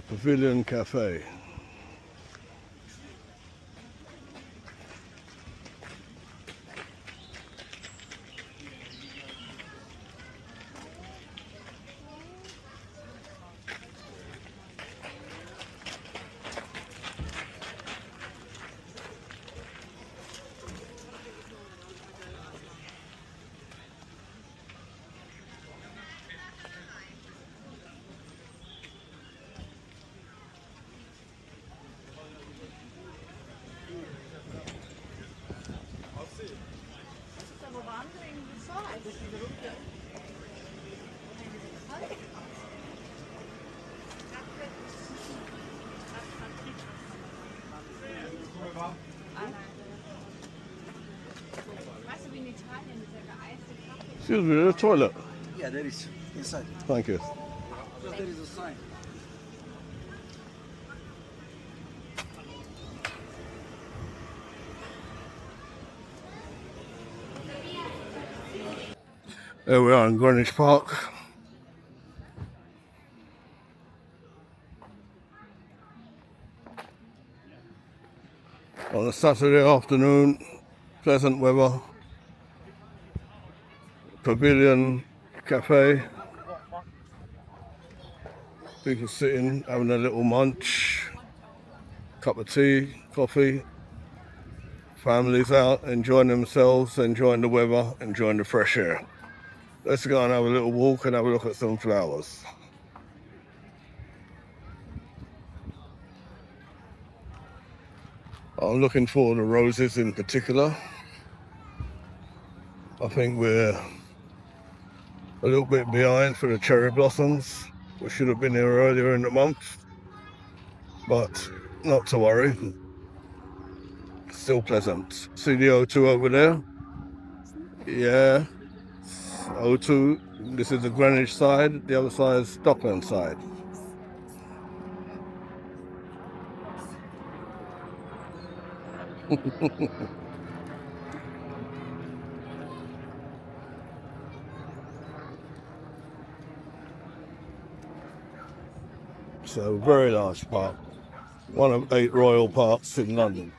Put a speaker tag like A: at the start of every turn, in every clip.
A: Pavilion Cafe. Excuse me, there's a toilet.
B: Yeah, there is inside.
A: Thank you.
B: There is a sign.
A: There we are in Greenwich Park. On a Saturday afternoon, pleasant weather. Pavilion Cafe. People sitting, having a little munch. Cup of tea, coffee. Families out, enjoying themselves, enjoying the weather, enjoying the fresh air. Let's go and have a little walk and have a look at some flowers. I'm looking for the roses in particular. I think we're a little bit behind for the cherry blossoms. We should have been here earlier in the month, but not to worry. Still pleasant. See the O2 over there? Yeah. O2. This is the Greenwich side. The other side is Dockland side. So very large park. One of 8 royal parks in London.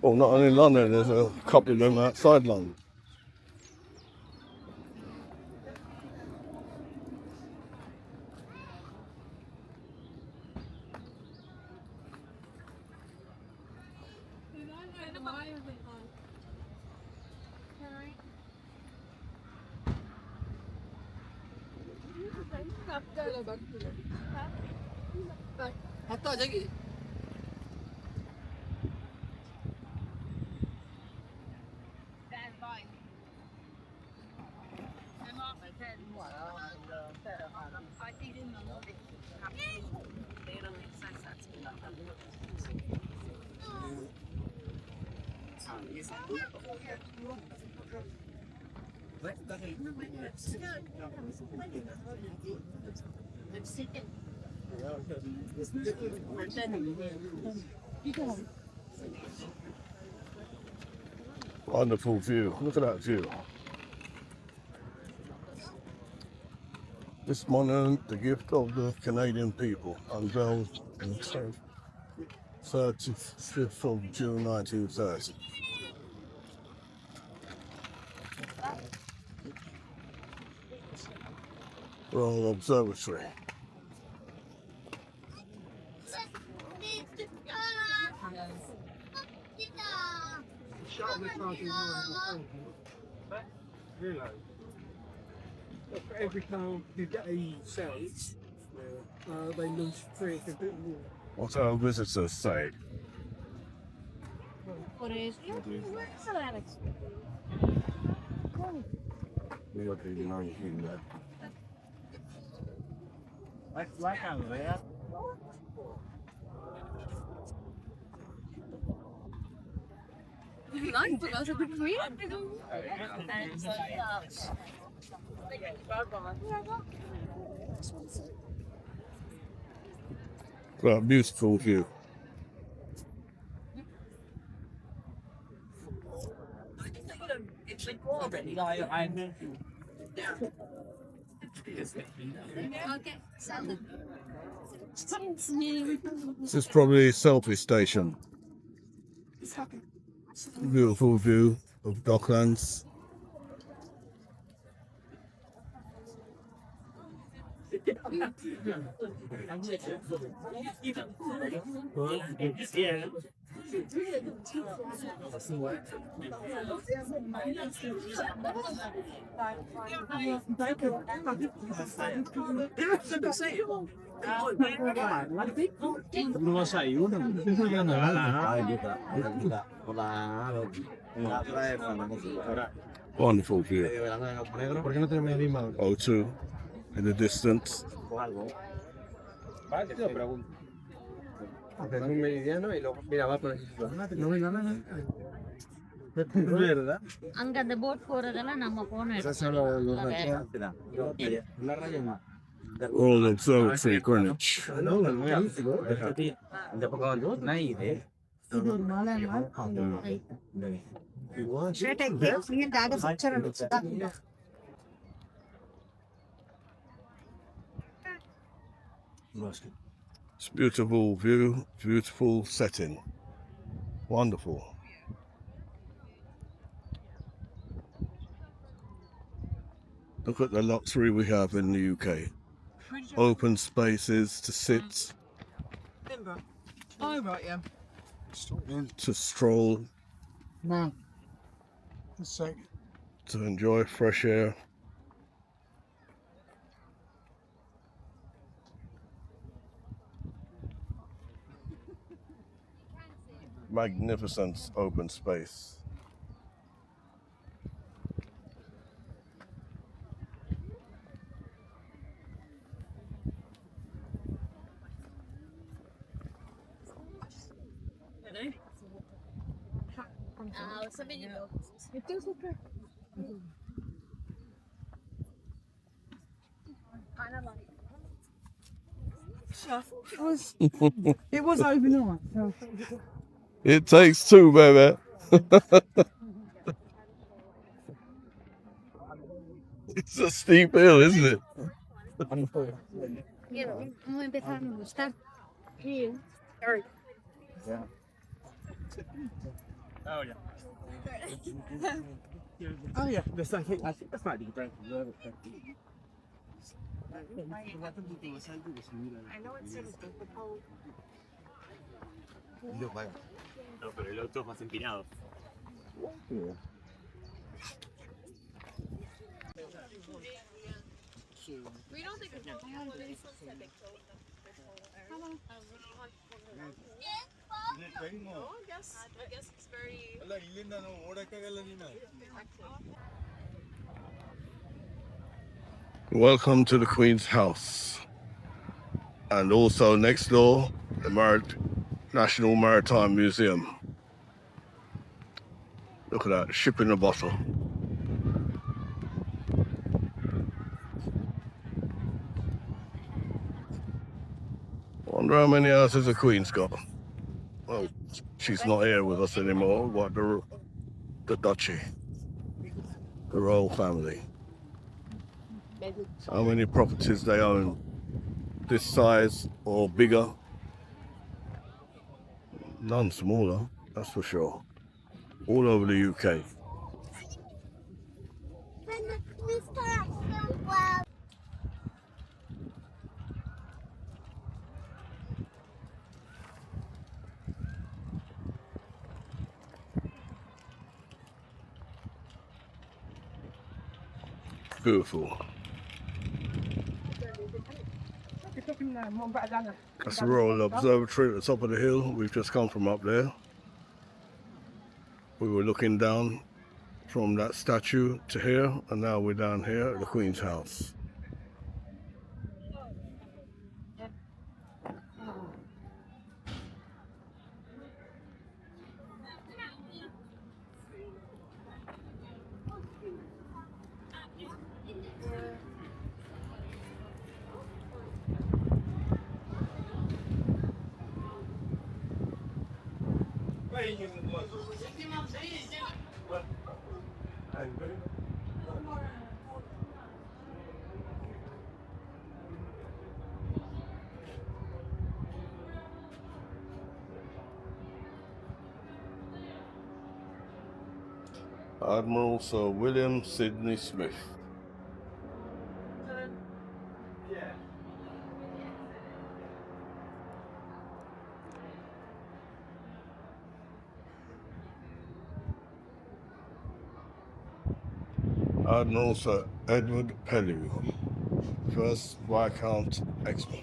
A: Well, not only in London, there's a couple of them outside London. Wonderful view. Look at that view. This monument, the gift of the Canadian people, unveiled on the 35th of June 1930. Royal Observatory.
C: Every time you get a cells, they lose 3 a bit more.
A: What our visitors say.
D: Por eso, Alex. Nein, du kannst ja gut reden.
A: Well, beautiful view.
D: Okay.
A: This is probably a selfie station. Beautiful view of Docklands. Wonderful view. O2 in the distance.
D: அங்க அந்த boat போறதெல்லாம் நம்ம போன
A: Royal Observatory, Greenwich. It's beautiful view, beautiful setting. Wonderful. Look at the luxury we have in the UK. Open spaces to sit,
C: Oh, right, yeah.
A: to stroll,
C: No. That's sick.
A: to enjoy fresh air. Magnificent open space.
C: It was overnight. So.
A: It takes two, baby. It's a steep hill, isn't it?
D: Vamos a empezar a gustar.
C: Oh, yeah. That's like it. That's might be the I know it's sort of difficult.
E: No, pero el otro es más empinado.
D: We don't think it's I guess it's very
A: Welcome to the Queen's House. And also next door, the National Maritime Museum. Look at that, ship in a bottle. Wonder how many houses the Queen's got. Well, she's not here with us anymore. What, the Duchy, the royal family. How many properties they own, this size or bigger? None smaller, that's for sure. All over the UK. Beautiful. That's the Royal Observatory at the top of the hill. We've just come from up there. We were looking down from that statue to here, and now we're down here at the Queen's House. Admiral Sir William Sidney Smith. Admiral Sir Edward Pellew, first Viscount Exmouth.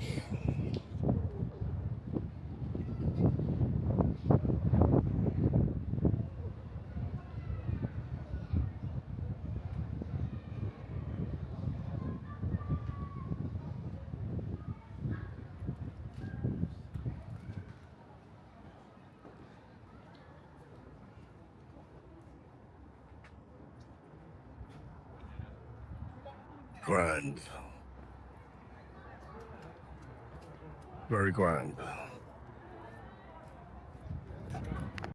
A: Grand. Very grand.